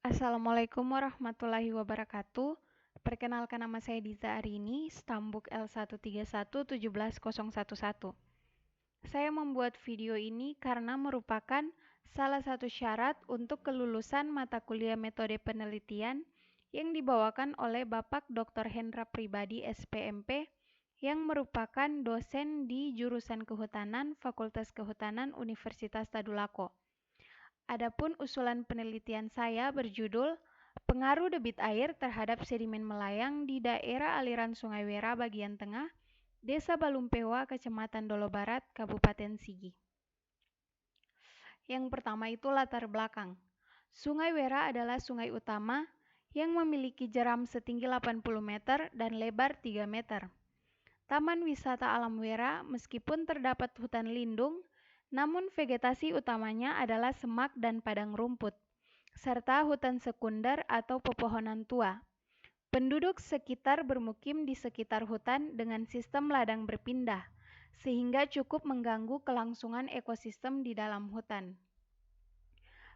Assalamualaikum warahmatullahi wabarakatuh. Perkenalkan, nama saya Diza Arini, Stambuk L1317111. Saya membuat video ini karena merupakan salah satu syarat untuk kelulusan mata kuliah metode penelitian yang dibawakan oleh Bapak Dr. Hendra Pribadi SPMP yang merupakan dosen di jurusan Kehutanan Fakultas Kehutanan Universitas Tadulako. Adapun usulan penelitian saya berjudul Pengaruh debit air terhadap sedimen melayang di daerah aliran Sungai Wera bagian tengah, Desa Balumpewa, Kecamatan Dolo Barat, Kabupaten Sigi. Yang pertama itu latar belakang. Sungai Wera adalah sungai utama yang memiliki jeram setinggi 80 meter dan lebar 3 meter. Taman Wisata Alam Wera meskipun terdapat hutan lindung, namun vegetasi utamanya adalah semak dan padang rumput, serta hutan sekunder atau pepohonan tua. Penduduk sekitar bermukim di sekitar hutan dengan sistem ladang berpindah, sehingga cukup mengganggu kelangsungan ekosistem di dalam hutan.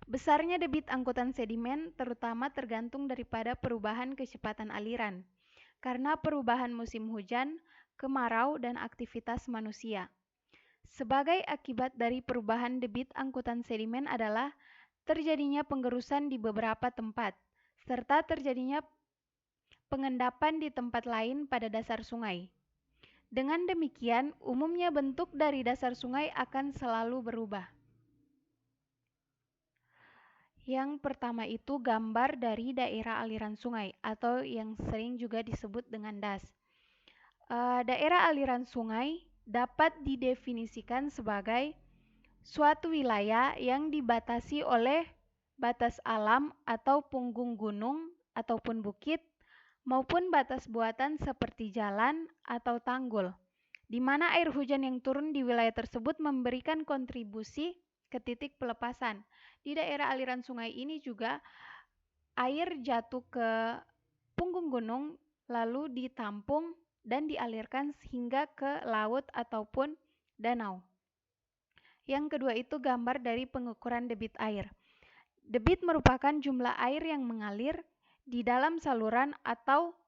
Besarnya debit angkutan sedimen terutama tergantung daripada perubahan kecepatan aliran, karena perubahan musim hujan, kemarau, dan aktivitas manusia. Sebagai akibat dari perubahan debit angkutan sedimen adalah terjadinya penggerusan di beberapa tempat, serta terjadinya pengendapan di tempat lain pada dasar sungai. Dengan demikian, umumnya bentuk dari dasar sungai akan selalu berubah. Yang pertama itu gambar dari daerah aliran sungai atau yang sering juga disebut dengan DAS. Daerah aliran sungai dapat didefinisikan sebagai suatu wilayah yang dibatasi oleh batas alam atau punggung gunung ataupun bukit maupun batas buatan seperti jalan atau tanggul, di mana air hujan yang turun di wilayah tersebut memberikan kontribusi ke titik pelepasan. Di daerah aliran sungai ini juga air jatuh ke punggung gunung lalu ditampung dan dialirkan hingga ke laut ataupun danau. Yang kedua itu gambar dari pengukuran debit air. Debit merupakan jumlah air yang mengalir di dalam saluran atau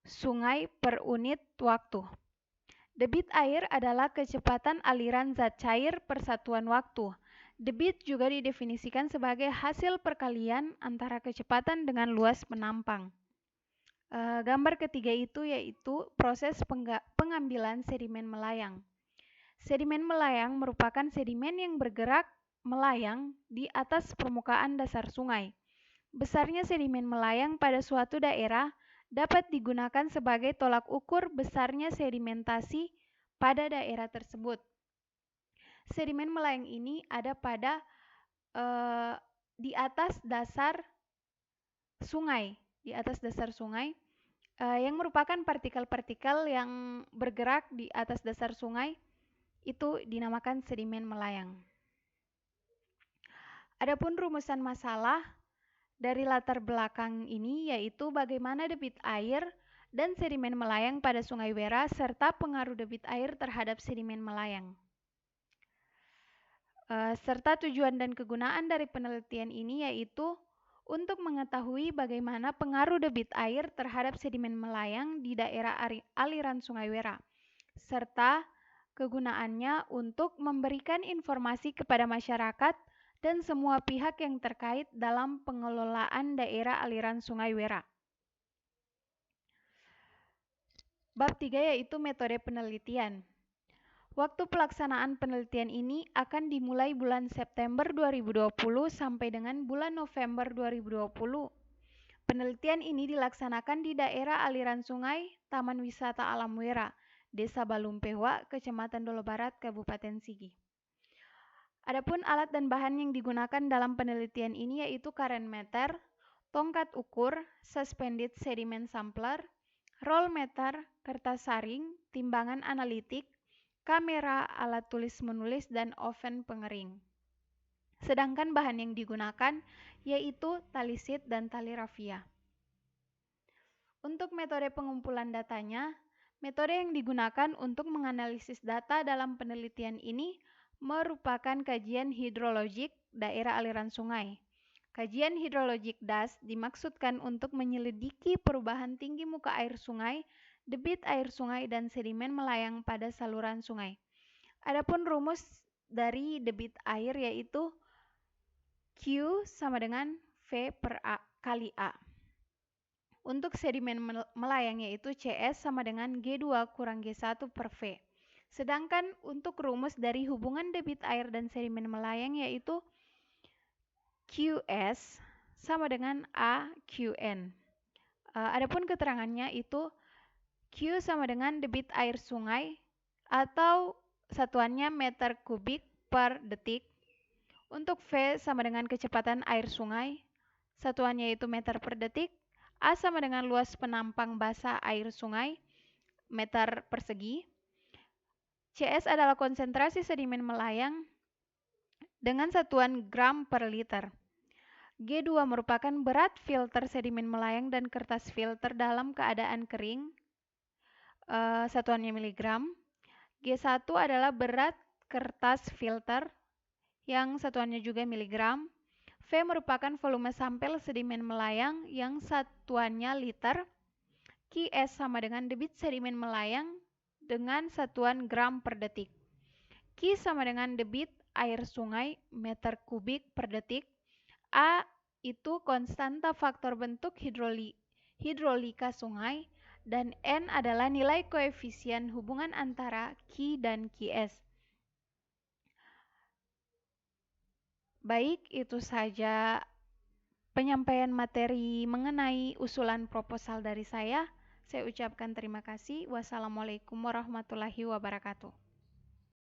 sungai per unit waktu. Debit air adalah kecepatan aliran zat cair per satuan waktu. Debit juga didefinisikan sebagai hasil perkalian antara kecepatan dengan luas penampang. Gambar ketiga itu yaitu proses pengambilan sedimen melayang. Sedimen melayang merupakan sedimen yang bergerak melayang di atas permukaan dasar sungai. Besarnya sedimen melayang pada suatu daerah dapat digunakan sebagai tolak ukur besarnya sedimentasi pada daerah tersebut. Sedimen melayang ini ada pada di atas dasar sungai, yang merupakan partikel-partikel yang bergerak di atas dasar sungai itu dinamakan sedimen melayang. Adapun rumusan masalah dari latar belakang ini yaitu bagaimana debit air dan sedimen melayang pada Sungai Wera serta pengaruh debit air terhadap sedimen melayang. Serta tujuan dan kegunaan dari penelitian ini yaitu untuk mengetahui bagaimana pengaruh debit air terhadap sedimen melayang di daerah aliran Sungai Wera, serta kegunaannya untuk memberikan informasi kepada masyarakat dan semua pihak yang terkait dalam pengelolaan daerah aliran Sungai Wera. Bab 3 yaitu metode penelitian. Waktu pelaksanaan penelitian ini akan dimulai bulan September 2020 sampai dengan bulan November 2020. Penelitian ini dilaksanakan di daerah aliran sungai Taman Wisata Alam Wera, Desa Balumpewa, Kecamatan Dolo Barat, Kabupaten Sigi. Adapun alat dan bahan yang digunakan dalam penelitian ini yaitu karen meter, tongkat ukur, suspended sediment sampler, roll meter, kertas saring, timbangan analitik, kamera, alat tulis menulis, dan oven pengering. Sedangkan bahan yang digunakan yaitu tali sheet dan tali rafia. Untuk metode pengumpulan datanya, metode yang digunakan untuk menganalisis data dalam penelitian ini merupakan kajian hidrologik daerah aliran sungai. Kajian hidrologik DAS dimaksudkan untuk menyelidiki perubahan tinggi muka air sungai, debit air sungai, dan sedimen melayang pada saluran sungai. Adapun rumus dari debit air yaitu Q sama dengan V per A kali A. Untuk sedimen melayang yaitu CS sama dengan G2 kurang G1 per V. Sedangkan untuk rumus dari hubungan debit air dan sedimen melayang yaitu QS sama dengan AQN. Adapun keterangannya itu Q sama dengan debit air sungai atau satuannya meter kubik per detik. Untuk V sama dengan kecepatan air sungai, satuannya yaitu meter per detik. A sama dengan luas penampang basah air sungai, meter persegi. CS adalah konsentrasi sedimen melayang dengan satuan gram per liter. G2 merupakan berat filter sedimen melayang dan kertas filter dalam keadaan kering, satuannya miligram. G1 adalah berat kertas filter yang satuannya juga miligram. V merupakan volume sampel sedimen melayang yang satuannya liter. QS sama dengan debit sedimen melayang dengan satuan gram per detik. Q sama dengan debit air sungai meter kubik per detik. A itu konstanta faktor bentuk hidrolika sungai dan N adalah nilai koefisien hubungan antara Q dan QS. Baik, itu saja penyampaian materi mengenai usulan proposal dari saya. Saya ucapkan terima kasih. Wassalamualaikum warahmatullahi wabarakatuh.